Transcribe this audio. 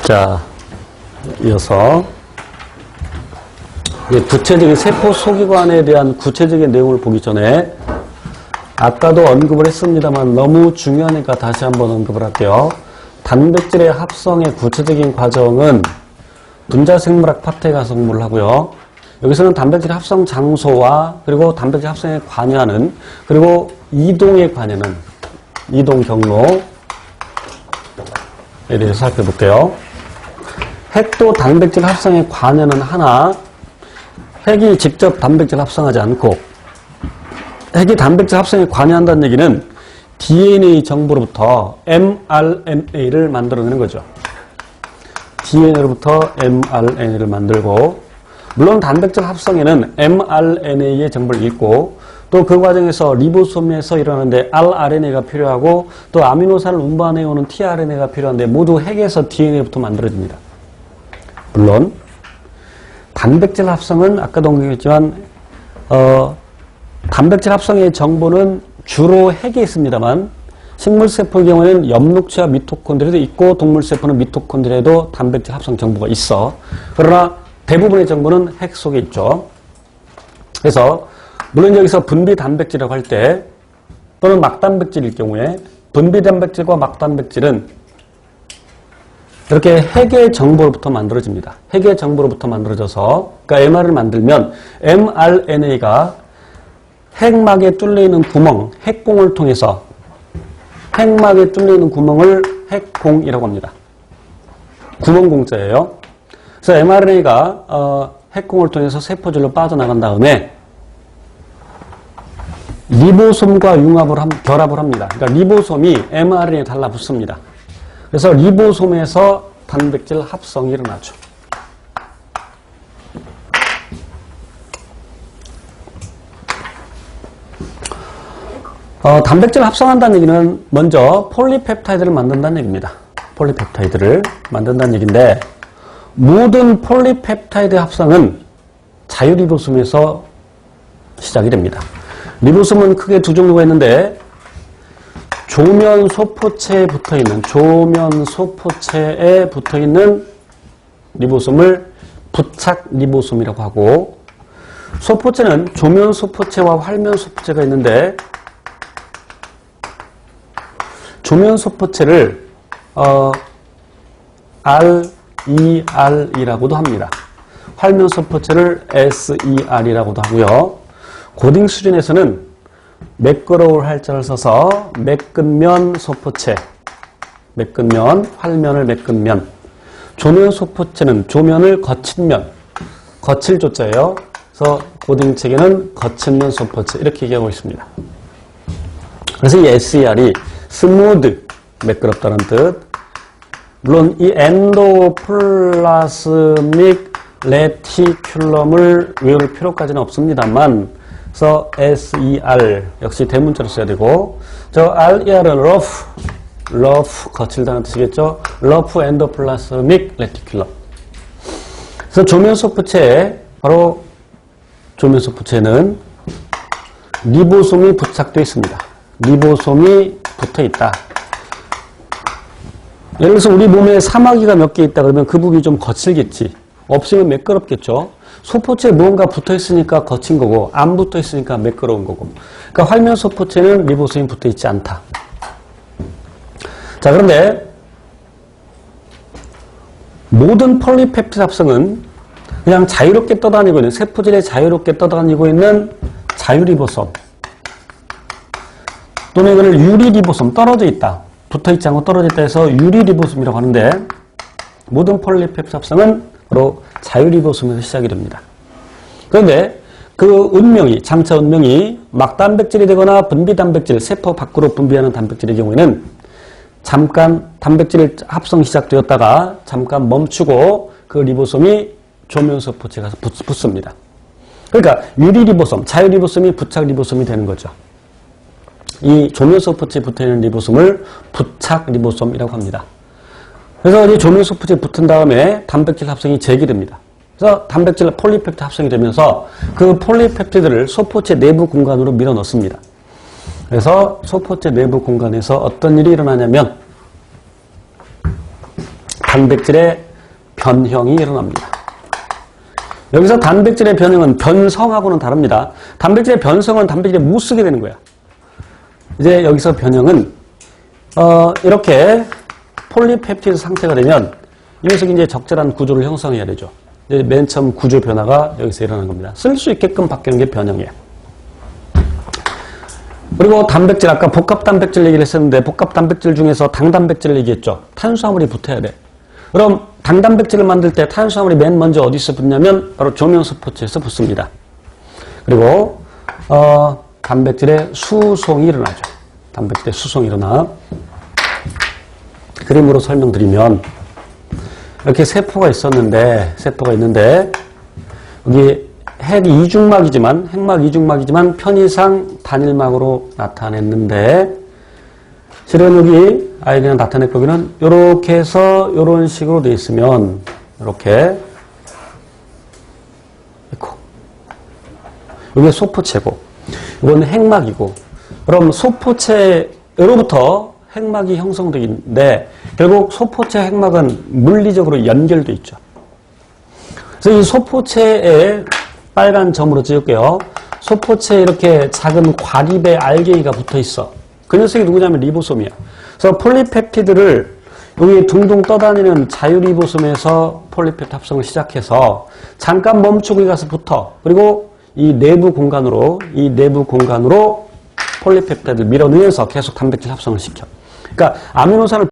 자, 이어서 구체적인 세포 소기관에 대한 구체적인 내용을 보기 전에 아까도 언급을 했습니다만 너무 중요하니까 다시 한번 언급을 할게요. 단백질의 합성의 구체적인 과정은 분자생물학 파트에 가서 공부를 하고요. 여기서는 단백질 합성 장소와 그리고 단백질 합성에 관여하는 그리고 이동에 관여하는 이동 경로에 대해서 살펴볼게요. 핵도 단백질 합성에 관여는 하나 핵이 직접 단백질 합성하지 않고 핵이 단백질 합성에 관여한다는 얘기는 DNA 정보로부터 mRNA를 만들어내는 거죠. DNA로부터 mRNA를 만들고 물론 단백질 합성에는 mRNA의 정보를 읽고 또 그 과정에서 리보솜에서 일어나는데 rRNA가 필요하고 또 아미노산을 운반해오는 tRNA가 필요한데 모두 핵에서 DNA부터 만들어집니다. 물론 단백질 합성은 아까도 언급했지만 단백질 합성의 정보는 주로 핵에 있습니다만 식물세포의 경우에는 엽록체와 미토콘드리아도 있고 동물세포는 미토콘드리아에도 단백질 합성 정보가 있어. 그러나 대부분의 정보는 핵 속에 있죠. 그래서 물론 여기서 분비단백질이라고 할 때 또는 막단백질일 경우에 분비단백질과 막단백질은 이렇게 핵의 정보로부터 만들어집니다. 핵의 정보로부터 만들어져서 그러니까 mRNA를 만들면 mRNA가 핵막에 뚫려있는 구멍, 핵공을 통해서 핵막에 뚫려있는 구멍을 핵공이라고 합니다. 구멍공자예요. 그래서 mRNA가 핵공을 통해서 세포질로 빠져나간 다음에 리보솜과 결합을 합니다. 그러니까 리보솜이 mRNA에 달라붙습니다. 그래서 리보솜에서 단백질 합성이 일어나죠. 단백질을 합성한다는 얘기는 먼저 폴리펩타이드를 만든다는 얘기입니다. 폴리펩타이드를 만든다는 얘기인데 모든 폴리펩타이드 합성은 자유리보솜에서 시작이 됩니다. 리보솜은 크게 두 종류가 있는데 조면 소포체에 붙어있는 리보솜을 부착 리보솜이라고 하고 소포체는 조면 소포체와 활면 소포체가 있는데 조면 소포체를 RER이라고도 합니다. 활면 소포체를 SER이라고도 하고요. 고딩 수준에서는 매끄러울 할자를 써서 매끈면 소포체, 매끈면, 활면을 매끈면. 조면 소포체는 조면을 거친 면, 거칠 조자예요. 그래서 고딩 책에는 거친 면 소포체 이렇게 얘기하고 있습니다. 그래서 이 SER이 스무드, 매끄럽다는 뜻. 물론 이 엔도플라스믹 레티큘럼을 외울 필요까지는 없습니다만 그래서 SER 역시 대문자로 써야 되고 저 RER은 rough 거칠다는 뜻이겠죠. rough endoplasmic reticulum. 그래서 조면 소포체에 바로 조면 소포체는 리보솜이 부착되어 있습니다. 리보솜이 붙어 있다. 예를 들어서 우리 몸에 사마귀가 몇 개 있다 그러면 그 부분이 좀 거칠겠지. 없으면 매끄럽겠죠. 소포체에 무언가 붙어 있으니까 거친 거고 안 붙어 있으니까 매끄러운 거고. 그러니까 활면 소포체는 리보솜이 붙어 있지 않다. 자, 그런데 모든 폴리펩티드 합성은 그냥 자유롭게 떠다니고 있는 세포질에 자유롭게 떠다니고 있는 자유리보솜 또는 이거를 유리리보솜 떨어져 있다. 붙어 있지 않고 떨어져 있다 해서 유리리보솜이라고 하는데 모든 폴리펩티드 합성은 바로 자유리보솜에서 시작이 됩니다. 그런데 그 운명이, 장차 운명이 막단백질이 되거나 분비단백질, 세포 밖으로 분비하는 단백질의 경우에는 잠깐 단백질 합성 시작되었다가 잠깐 멈추고 그 리보솜이 조면소포체에 가서 붙습니다. 그러니까 유리리보솜, 자유리보솜이 부착 리보솜이 되는 거죠. 이 조면소포체에 붙어있는 리보솜을 부착 리보솜이라고 합니다. 그래서 이 조면소포체에 붙은 다음에 단백질 합성이 재개됩니다. 그래서 단백질 폴리펩티드 합성이 되면서 그 폴리펩티드를 소포체 내부 공간으로 밀어 넣습니다. 그래서 소포체 내부 공간에서 어떤 일이 일어나냐면 단백질의 변형이 일어납니다. 여기서 단백질의 변형은 변성하고는 다릅니다. 단백질의 변성은 단백질에 못 쓰게 되는 거야. 이제 여기서 변형은 이렇게 폴리펩티드 상태가 되면 이 녀석이 이제 적절한 구조를 형성해야 되죠. 이제 맨 처음 구조 변화가 여기서 일어나는 겁니다. 쓸 수 있게끔 바뀌는 게 변형이에요. 그리고 단백질, 아까 복합 단백질 얘기를 했었는데 복합 단백질 중에서 당단백질을 얘기했죠. 탄수화물이 붙어야 돼. 그럼 당단백질을 만들 때 탄수화물이 맨 먼저 어디서 붙냐면 바로 조면수포체에서 붙습니다. 그리고 단백질의 수송이 일어나죠. 단백질의 수송이 일어나. 그림으로 설명드리면 이렇게 세포가 있는데 여기 핵 이중막이지만 핵막 이중막이지만 편의상 단일막으로 나타냈는데 실은 여기 아이디가 나타낼 거기는 이렇게 해서 이런 식으로 되어 있으면 이렇게 이게 소포체고 이건 핵막이고 그럼 소포체로부터 핵막이 형성되는데 결국 소포체 핵막은 물리적으로 연결돼 있죠. 그래서 이 소포체에 빨간 점으로 찍을게요. 소포체에 이렇게 작은 과립의 알게이가 붙어 있어. 그 녀석이 누구냐면 리보솜이야. 그래서 폴리펩티드를 여기 둥둥 떠다니는 자유리보솜에서 폴리펩티드 합성을 시작해서 잠깐 멈추고 가서 붙어. 그리고 이 내부 공간으로 폴리펩티드를 밀어넣으면서 계속 단백질 합성을 시켜. 그러니까 아미노산을